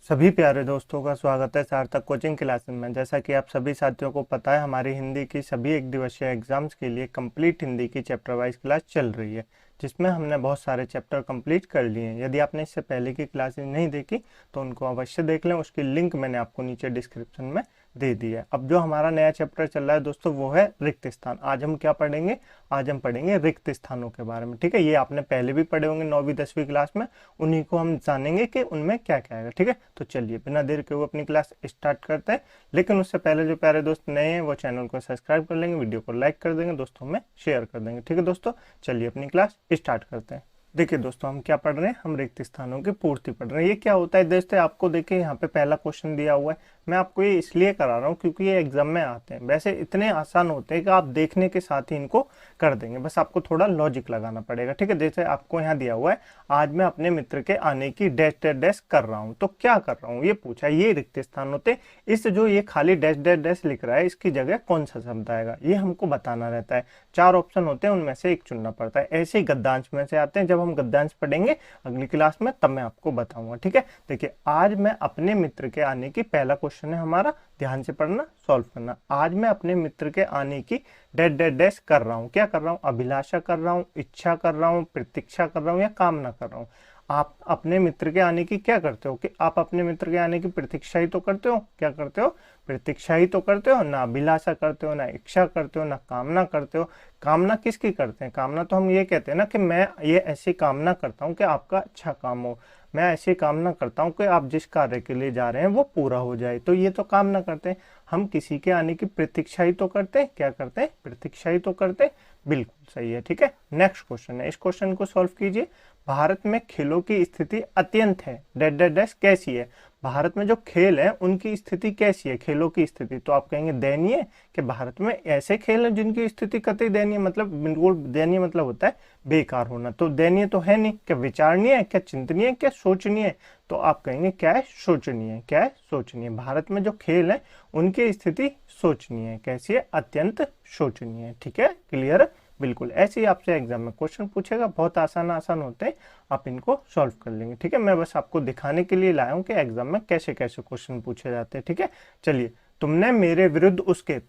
सभी प्यारे दोस्तों का स्वागत है सार्थक कोचिंग क्लासेस में। जैसा कि आप सभी साथियों को पता है, हमारी हिंदी की सभी एक दिवसीय एग्जाम्स के लिए कंप्लीट हिंदी की चैप्टर वाइज क्लास चल रही है, जिसमें हमने बहुत सारे चैप्टर कंप्लीट कर लिए हैं। यदि आपने इससे पहले की क्लासेस नहीं देखी तो उनको अवश्य देख लें, उसकी लिंक मैंने आपको नीचे डिस्क्रिप्शन में दे दी है। अब जो हमारा नया चैप्टर चल रहा है दोस्तों, वो है रिक्त स्थान। आज हम क्या पढ़ेंगे? आज हम पढ़ेंगे रिक्त स्थानों के बारे में। ठीक है, ये आपने पहले भी पढ़े होंगे 9वीं 10वीं क्लास में, उन्हीं को हम जानेंगे कि उनमें क्या क्या है। ठीक है, तो चलिए बिना देर के वो अपनी क्लास स्टार्ट करते हैं। लेकिन उससे पहले जो प्यारे दोस्त नए हैं वो चैनल को सब्सक्राइब कर लेंगे, वीडियो को लाइक कर देंगे, दोस्तों में शेयर कर देंगे। ठीक है दोस्तों, चलिए अपनी क्लास स्टार्ट करते हैं। देखिए दोस्तों, हम क्या पढ़ रहे हैं? हम रिक्त स्थानों की पूर्ति पढ़ रहे हैं। ये क्या होता है दोस्तों? आपको देखिए यहाँ पे पहला क्वेश्चन दिया हुआ है। मैं आपको ये इसलिए करा रहा हूँ क्योंकि ये एग्जाम में आते हैं। वैसे इतने आसान होते हैं कि आप देखने के साथ ही इनको कर देंगे, बस आपको थोड़ा लॉजिक लगाना पड़ेगा। ठीक है, जैसे आपको यहाँ दिया हुआ है, आज मैं अपने मित्र के आने की डैश डैश डैश कर रहा हूँ। तो क्या कर रहा हूँ ये पूछा, ये रिक्त स्थान होते हैं। इस जो ये खाली डैश डैश डैश लिख रहा है, इसकी जगह कौन सा शब्द आएगा ये हमको बताना रहता है। 4 ऑप्शन होते हैं, उनमें से एक चुनना पड़ता है। ऐसे ही गद्यांश में से आते हैं। जब हम गद्यांश पढ़ेंगे अगली क्लास में तब मैं आपको बताऊंगा। ठीक है, देखिए आज मैं अपने मित्र के आने की, पहला क्वेश्चन है हमारा, ध्यान से पढ़ना, सॉल्व करना। आज मैं अपने मित्र के आने की डैश डैश डैश कर रहा हूँ। क्या कर रहा हूँ? अभिलाषा कर रहा हूँ, इच्छा कर रहा हूँ, प्रतीक्षा कर रहा हूँ या कामना कर रहा हूँ। आप अपने मित्र के आने की क्या करते हो कि आप अपने मित्र के आने की प्रतीक्षा ही तो करते हो। क्या करते हो? प्रतीक्षा ही तो करते हो ना। अभिलाषा करते हो ना, इच्छा करते हो ना, कामना करते हो। कामना किसकी करते हैं? कामना तो हम ये कहते हैं ना कि मैं ये ऐसी कामना करता हूँ कि आपका अच्छा काम हो, मैं ऐसी कामना करता हूँ कि आप जिस कार्य के लिए जा रहे हैं वो पूरा हो जाए। तो ये तो कामना करते हैं। हम किसी के आने की प्रतीक्षा ही तो करते हैं। क्या करते हैं? प्रतीक्षा ही तो करते हैं। बिल्कुल सही है। ठीक है, नेक्स्ट क्वेश्चन है, इस क्वेश्चन को सॉल्व कीजिए। भारत में खेलों की स्थिति अत्यंत है डैश डैश डैश कैसी है? भारत में जो खेल है उनकी स्थिति कैसी है? खेलों की स्थिति तो आप कहेंगे दयनीय। कि भारत में ऐसे खेल हैं जिनकी स्थिति कतई दयनीय, मतलब बिल्कुल दयनीय मतलब होता है बेकार होना। तो दयनीय तो है नहीं। क्या विचारणीय है? क्या चिंतनीय है? क्या सोचनीय है? तो आप कहेंगे क्या है? सोचनीय। क्या है? सोचनीय। भारत में जो खेल है उनकी स्थिति सोचनीय है। कैसी है? अत्यंत शोचनीय है। ठीक है, क्लियर? बिल्कुल ऐसे ही आपसे एग्जाम में क्वेश्चन पूछेगा, बहुत आसान आसान होते हैं, आप इनको सॉल्व कर लेंगे। ठीक है, मैं बस आपको दिखाने के लिए लाया हूं कि एग्जाम में कैसे कैसे क्वेश्चन पूछे जाते हैं। ठीक है, चलिए। तुमने मेरे विरुद्ध उसके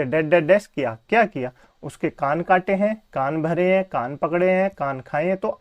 डैश डैश डैश किया। क्या किया? उसके कान काटे हैं, कान भरे हैं, कान पकड़े हैं, कान खाए हैं। तो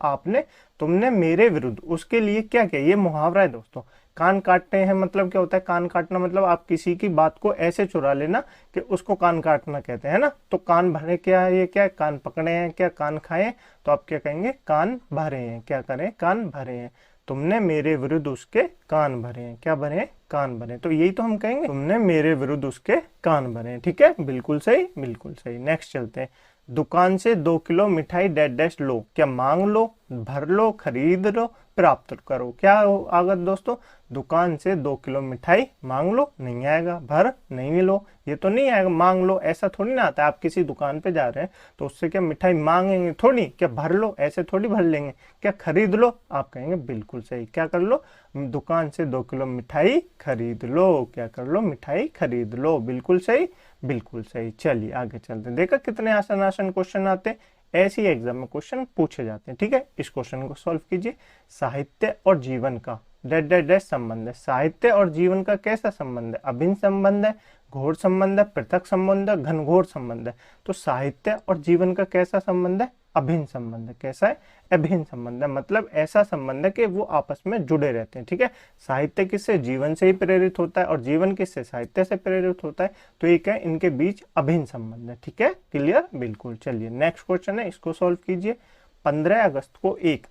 तुमने मेरे विरुद्ध उसके लिए क्या किया? ये मुहावरा है दोस्तों। कान काटते हैं मतलब क्या होता है? कान काटना मतलब आप किसी की बात को ऐसे चुरा लेना कि उसको कान काटना कहते हैं ना। तो कान भरे क्या है? ये क्या है? कान पकड़े हैं, क्या कान खाए? तो आप क्या कहेंगे? कान भरे हैं। क्या करें? कान भरे हैं। तुमने मेरे विरुद्ध उसके कान भरे हैं। क्या भरे हैं? कान भरे। तो यही तो हम कहेंगे, तुमने मेरे विरुद्ध उसके कान भरे हैं। ठीक है, बिल्कुल सही, बिल्कुल सही। नेक्स्ट चलते हैं। दुकान से 2 किलो मिठाई डैश डैश लो। क्या मांग लो, भर लो, खरीद लो, प्राप्त करो? क्या आगत दोस्तों? दुकान से 2 किलो मिठाई मांग लो, नहीं आएगा। भर नहीं लो, ये तो नहीं आएगा। मांग लो ऐसा थोड़ी ना आता है। आप किसी दुकान पे जा रहे हैं तो उससे क्या मिठाई मांगेंगे थोड़ी। क्या भर लो ऐसे थोड़ी भर लेंगे। क्या खरीद लो? आप कहेंगे बिल्कुल सही। क्या कर लो? दुकान से 2 किलो मिठाई खरीद लो। क्या कर लो? मिठाई खरीद लो। बिल्कुल सही, बिल्कुल सही। चलिए आगे चलते हैं। देखा कितने आसान आसान क्वेश्चन आते हैं, ऐसे ही एग्जाम में क्वेश्चन पूछे जाते हैं। ठीक है, इस क्वेश्चन को सॉल्व कीजिए। साहित्य और जीवन का डैश डैश डैश संबंध है। साहित्य और जीवन का कैसा संबंध है? अभिन्न संबंध है, घोर संबंध है, पृथक संबंध है, घनघोर संबंध है। तो साहित्य और जीवन का कैसा संबंध है? अभिन्न संबंध है। कैसा है? अभिन्न संबंध है, मतलब ऐसा संबंध है कि वो आपस में जुड़े रहते हैं। ठीक है, साहित्य किससे? जीवन से ही प्रेरित होता है, और जीवन किससे? साहित्य से प्रेरित होता है। तो एक है, इनके बीच अभिन्न संबंध है। ठीक है, क्लियर? बिल्कुल। चलिए नेक्स्ट क्वेश्चन है, इसको सॉल्व कीजिए। 15 अगस्त को एक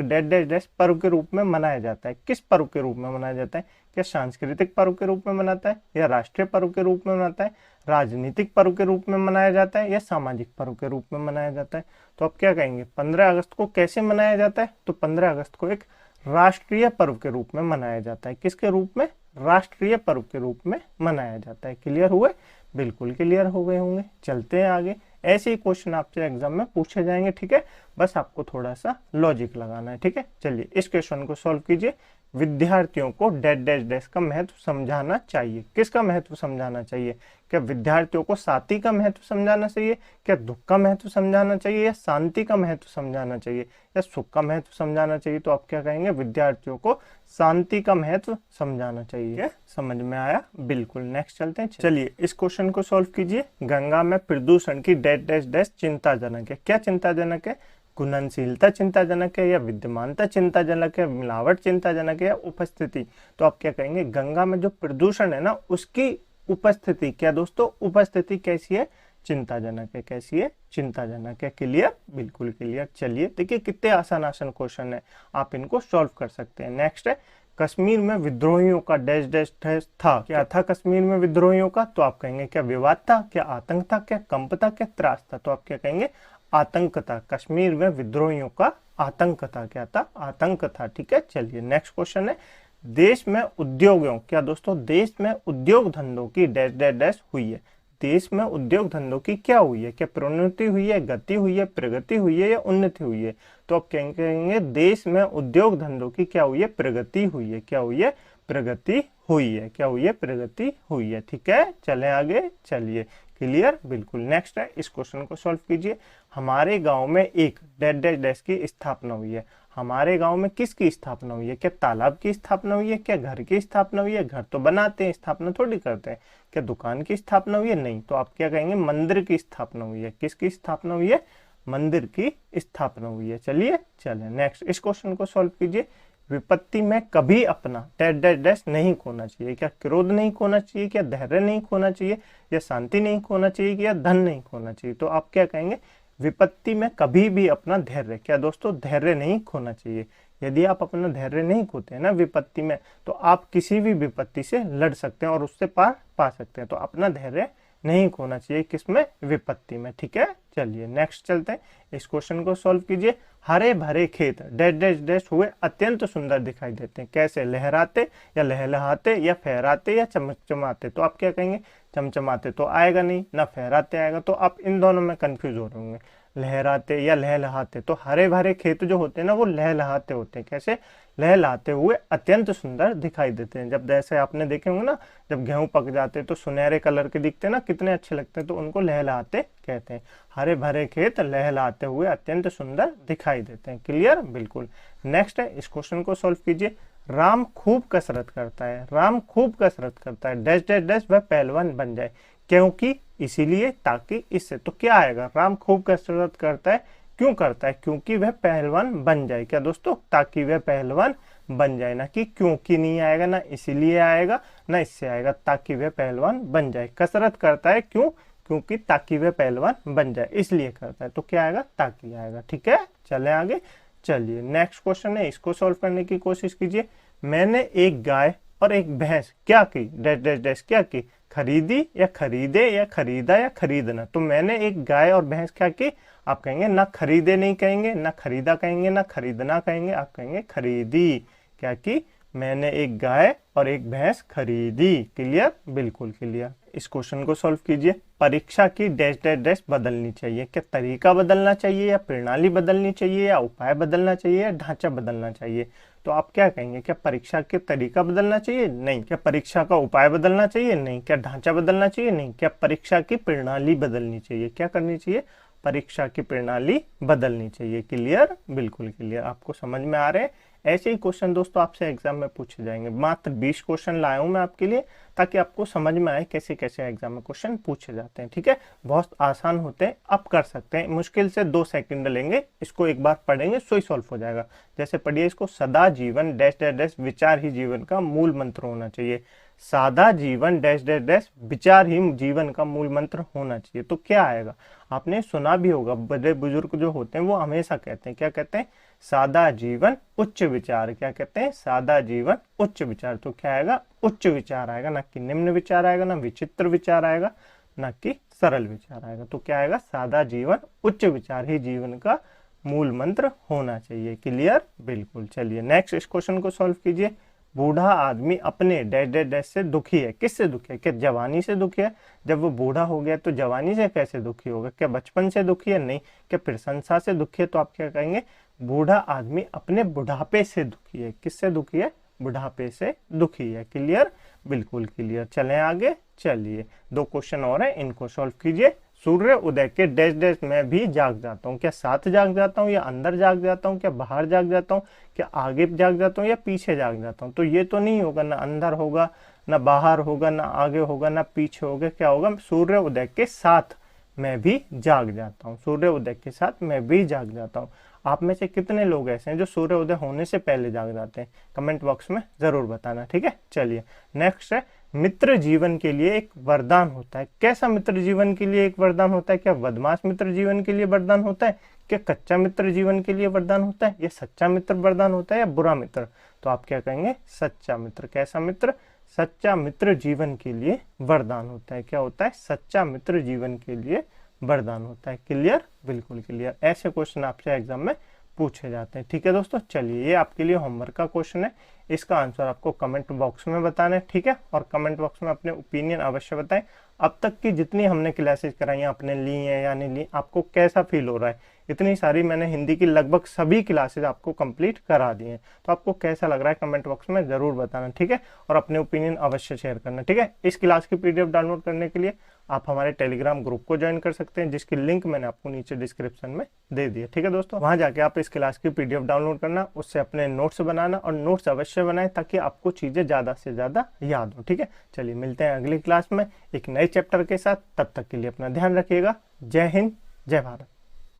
डैश डैश डैश पर्व के रूप में मनाया जाता है। किस पर्व के रूप में मनाया जाता है? क्या सांस्कृतिक पर्व के रूप में मनाता है, या राष्ट्रीय पर्व के रूप में मनाता है, राजनीतिक पर्व के रूप में मनाया जाता है, या सामाजिक पर्व के रूप में मनाया जाता है? तो आप क्या कहेंगे? 15 अगस्त को कैसे मनाया जाता है? तो 15 अगस्त को एक राष्ट्रीय पर्व के रूप में मनाया जाता है। किसके रूप में? राष्ट्रीय पर्व के रूप में मनाया जाता है। क्लियर हुए? बिल्कुल क्लियर हो गए होंगे। चलते हैं आगे, ऐसे ही क्वेश्चन आपसे एग्जाम में पूछे जाएंगे। ठीक है, बस आपको थोड़ा सा लॉजिक लगाना है। ठीक है, चलिए इस क्वेश्चन को सॉल्व कीजिए। विद्यार्थियों को डैश डैश डैश का महत्व समझाना चाहिए। किसका महत्व समझाना चाहिए? क्या विद्यार्थियों को साथी का महत्व समझाना चाहिए, क्या दुख का महत्व समझाना चाहिए, या शांति का महत्व समझाना चाहिए, या सुख का महत्व समझाना चाहिए? तो आप क्या कहेंगे? विद्यार्थियों को शांति का महत्व समझाना चाहिए। समझ में आया? बिल्कुल। नेक्स्ट चलते हैं। चलिए इस क्वेश्चन को सॉल्व कीजिए। गंगा में प्रदूषण की डैश डैश डैश चिंताजनक है। क्या चिंताजनक है? घुलनशीलता चिंताजनक है, या विद्यमानता चिंताजनक है, मिलावट चिंताजनक है, या उपस्थिति? तो आप क्या कहेंगे? गंगा में जो प्रदूषण है ना, उसकी उपस्थिति, क्या दोस्तों उपस्थिति कैसी है? चिंताजनक है। कैसी है? चिंताजनक है। क्लियर? बिल्कुल क्लियर। चलिए देखिए कितने आसान आसान क्वेश्चन है, आप इनको सॉल्व कर सकते हैं। नेक्स्ट है, कश्मीर में विद्रोहियों का डैश डैश डैश था। क्या था कश्मीर में विद्रोहियों का? तो आप कहेंगे क्या विवाद था, क्या आतंक था, क्या कंप था, क्या त्रास था? तो आप क्या कहेंगे? आतंक था। कश्मीर में विद्रोहियों का आतंक था। क्या था? आतंक था। ठीक है। चलिए नेक्स्ट क्वेश्चन है, देश में उद्योगों, क्या दोस्तों देश में उद्योग धंधों की डैश डैश डैश हुई है। देश में उद्योग धंधों की क्या हुई है? क्या प्रोन्नति हुई है, गति हुई है, प्रगति हुई है, या उन्नति हुई है? तो आप कहेंगे देश में उद्योग धंधों की क्या हुई है? प्रगति हुई है। क्या हुई है? प्रगति हुई है। क्या हुई है? प्रगति हुई है। ठीक है। चलें आगे। चलिए क्लियर? बिल्कुल। नेक्स्ट है, इस क्वेश्चन को सॉल्व कीजिए। हमारे गांव में एक डैश डैश डैश की स्थापना हुई है। हमारे गांव में किसकी स्थापना हुई है? क्या तालाब की स्थापना हुई है? क्या घर की स्थापना हुई है? घर तो बनाते हैं, स्थापना थोड़ी करते हैं। क्या दुकान की स्थापना हुई है? नहीं। तो आप क्या कहेंगे? मंदिर की स्थापना हुई है। किसकी स्थापना हुई है? मंदिर की स्थापना हुई है। चलिए चलें नेक्स्ट, इस क्वेश्चन को सॉल्व कीजिए। विपत्ति में कभी अपना डैश डैश डैश नहीं खोना चाहिए। क्या क्रोध नहीं खोना चाहिए, क्या धैर्य नहीं खोना चाहिए, या शांति नहीं खोना चाहिए, या धन नहीं खोना चाहिए? तो आप क्या कहेंगे? विपत्ति में कभी भी अपना धैर्य, क्या दोस्तों धैर्य नहीं खोना चाहिए। यदि आप अपना धैर्य नहीं खोते हैं ना विपत्ति में, तो आप किसी भी विपत्ति से लड़ सकते हैं और उससे पार पा सकते हैं। तो अपना धैर्य नहीं खोना चाहिए किसमें? विपत्ति में। ठीक है। चलिए नेक्स्ट चलते हैं, इस क्वेश्चन को सॉल्व कीजिए। हरे भरे खेत डैश डैश डैश हुए अत्यंत सुंदर दिखाई देते हैं। कैसे? लहराते, या लहलहाते, या फहराते, या चमचमाते? तो आप क्या कहेंगे? चमचमाते तो आएगा नहीं ना, फहराते आएगा। तो आप इन दोनों में कंफ्यूज हो रहे होंगे, लहराते या लहलहाते। तो हरे भरे खेत जो होते हैं ना, वो लहलहाते होते हैं। कैसे? लहलहाते हुए अत्यंत सुंदर दिखाई देते हैं। जब जैसे आपने देखे होंगे ना, जब गेहूं पक जाते हैं तो सुनहरे कलर के दिखते हैं ना, कितने अच्छे लगते हैं, तो उनको लहलहाते कहते हैं। हरे भरे खेत लहलहाते हुए अत्यंत सुंदर दिखाई देते हैं। क्लियर? बिल्कुल। नेक्स्ट है, इस क्वेश्चन को सॉल्व कीजिए। राम खूब कसरत करता है। राम खूब कसरत करता है डैश डैश डैश वह पहलवान बन जाए। क्योंकि, इसीलिए, ताकि, इससे। तो क्या आएगा? राम खूब कसरत करता है, क्यों करता है? क्योंकि वह पहलवान बन जाए। क्या दोस्तों? ताकि वह पहलवान बन जाए, ना कि क्योंकि नहीं आएगा, ना इसीलिए आएगा, ना इससे आएगा। ताकि वह पहलवान बन जाए। कसरत करता है क्यों? क्योंकि, ताकि वह पहलवान बन जाए, इसलिए करता है। तो क्या आएगा? ताकि आएगा। ठीक है। चले आगे। चलिए नेक्स्ट क्वेश्चन है, इसको सॉल्व करने की कोशिश कीजिए। मैंने एक गाय और एक भैंस क्या की? डैश डैश डैश क्या की? खरीदी, या खरीदे, या खरीदा, या खरीदना? तो मैंने एक गाय और भैंस क्या की? आप कहेंगे ना खरीदे नहीं कहेंगे, ना खरीदा कहेंगे, ना खरीदना कहेंगे, आप कहेंगे खरीदी। क्या की? मैंने एक गाय और एक भैंस खरीदी। क्लियर? बिल्कुल क्लियर। इस क्वेश्चन को सॉल्व कीजिए। परीक्षा की डैश डैश डैश बदलनी चाहिए। क्या तरीका बदलना चाहिए, या प्रणाली बदलनी चाहिए, या उपाय बदलना चाहिए, या ढांचा बदलना चाहिए? तो आप क्या कहेंगे? क्या परीक्षा के तरीका बदलना चाहिए? नहीं। क्या परीक्षा का उपाय बदलना चाहिए? नहीं। क्या ढांचा बदलना चाहिए? नहीं। क्या परीक्षा की प्रणाली बदलनी चाहिए? क्या करनी चाहिए? परीक्षा की प्रणाली बदलनी चाहिए। क्लियर? बिल्कुल क्लियर। आपको समझ में आ रहे हैं? ऐसे ही क्वेश्चन दोस्तों आपसे एग्जाम में पूछे जाएंगे। मात्र 20 क्वेश्चन लाया हूं मैं आपके लिए, ताकि आपको समझ में आए कैसे कैसे एग्जाम में क्वेश्चन पूछे जाते हैं। ठीक है। बहुत आसान होते हैं, आप कर सकते हैं। मुश्किल से 2 सेकंड लेंगे, इसको एक बार पढ़ेंगे सो ही सॉल्व हो जाएगा। जैसे पढ़िए इसको। सदा जीवन डैश डैश डैश विचार ही जीवन का मूल मंत्र होना चाहिए। सादा जीवन डैश डैश डैश विचार ही जीवन का मूल मंत्र होना चाहिए। तो क्या आएगा? आपने सुना भी होगा, बड़े बुजुर्ग जो होते हैं वो हमेशा कहते हैं, क्या कहते हैं? सादा जीवन उच्च विचार। क्या कहते हैं? सादा जीवन उच्च विचार। तो क्या आएगा? उच्च विचार आएगा, ना कि निम्न विचार आएगा, ना विचित्र विचार आएगा, ना कि सरल विचार आएगा। तो क्या आएगा? सादा जीवन उच्च विचार ही जीवन का मूल मंत्र होना चाहिए। क्लियर? बिल्कुल। चलिए नेक्स्ट, इस क्वेश्चन को सॉल्व कीजिए। बूढ़ा आदमी अपने डैश डैश डैश से दुखी है। किससे दुखी है? क्या जवानी से दुखी है? जब वो बूढ़ा हो गया तो जवानी से कैसे दुखी होगा? क्या बचपन से दुखी है? नहीं। क्या प्रशंसा से दुखी है? तो आप क्या कहेंगे? बूढ़ा आदमी अपने बुढ़ापे से दुखी है। किससे दुखी है? बुढ़ापे से दुखी है। क्लियर, बिल्कुल क्लियर। चलें आगे, चलिए 2 क्वेश्चन और हैं, इनको सॉल्व कीजिए। सूर्य उदय के डैश डैश में भी जाग जाता हूँ। क्या साथ जाग जाता हूँ, या अंदर जाग जाता हूँ, क्या बाहर जाग जाता हूँ, क्या आगे जाग जाता हूँ, या पीछे जाग जाता हूँ? तो ये तो नहीं होगा, ना अंदर होगा, ना बाहर होगा, ना आगे होगा, ना पीछे होगा। क्या होगा? सूर्य उदय के साथ मैं भी जाग जाता हूँ। सूर्य उदय के साथ मैं भी जाग जाता हूँ। आप में से कितने लोग ऐसे हैं जो सूर्य उदय होने से पहले जाग जाते हैं? कमेंट बॉक्स में जरूर बताना। ठीक है, चलिए नेक्स्ट है, मित्र जीवन के लिए एक वरदान होता है। कैसा मित्र जीवन के लिए एक वरदान होता है? क्या बदमाश मित्र जीवन के लिए वरदान होता है? क्या कच्चा मित्र जीवन के लिए वरदान होता है? या सच्चा मित्र वरदान होता है, या बुरा मित्र? तो आप क्या कहेंगे? सच्चा मित्र। कैसा मित्र? सच्चा मित्र जीवन के लिए वरदान होता है। क्या होता है? सच्चा मित्र जीवन के लिए वरदान होता है। क्लियर, बिल्कुल क्लियर। ऐसे क्वेश्चन आपसे एग्जाम में पूछे जाते हैं। ठीक है दोस्तों, चलिए ये आपके लिए होमवर्क का क्वेश्चन है, इसका आंसर आपको कमेंट बॉक्स में बताना है। ठीक है, और कमेंट बॉक्स में अपने ओपिनियन अवश्य बताएं। अब तक की जितनी हमने क्लासेस कराई हैं, आपने ली हैं या नहीं ली, आपको कैसा फील हो रहा है? इतनी सारी मैंने हिंदी की लगभग सभी क्लासेस आपको कंप्लीट करा दी हैं, तो आपको कैसा लग रहा है कमेंट बॉक्स में जरूर बताना। ठीक है, और अपने ओपिनियन अवश्य शेयर करना। ठीक है, इस क्लास की PDF डाउनलोड करने के लिए आप हमारे टेलीग्राम ग्रुप को ज्वाइन कर सकते हैं, जिसकी लिंक मैंने आपको नीचे डिस्क्रिप्शन में दे दी है। ठीक है दोस्तों, वहां जाके आप इस क्लास की PDF डाउनलोड करना, उससे अपने नोट्स बनाना, और नोट्स अवश्य बनाएं ताकि आपको चीजें ज्यादा से ज्यादा याद हो। ठीक है, चलिए मिलते हैं अगली क्लास में एक नए चैप्टर के साथ। तब तक के लिए अपना ध्यान रखिएगा। जय हिंद, जय भारत।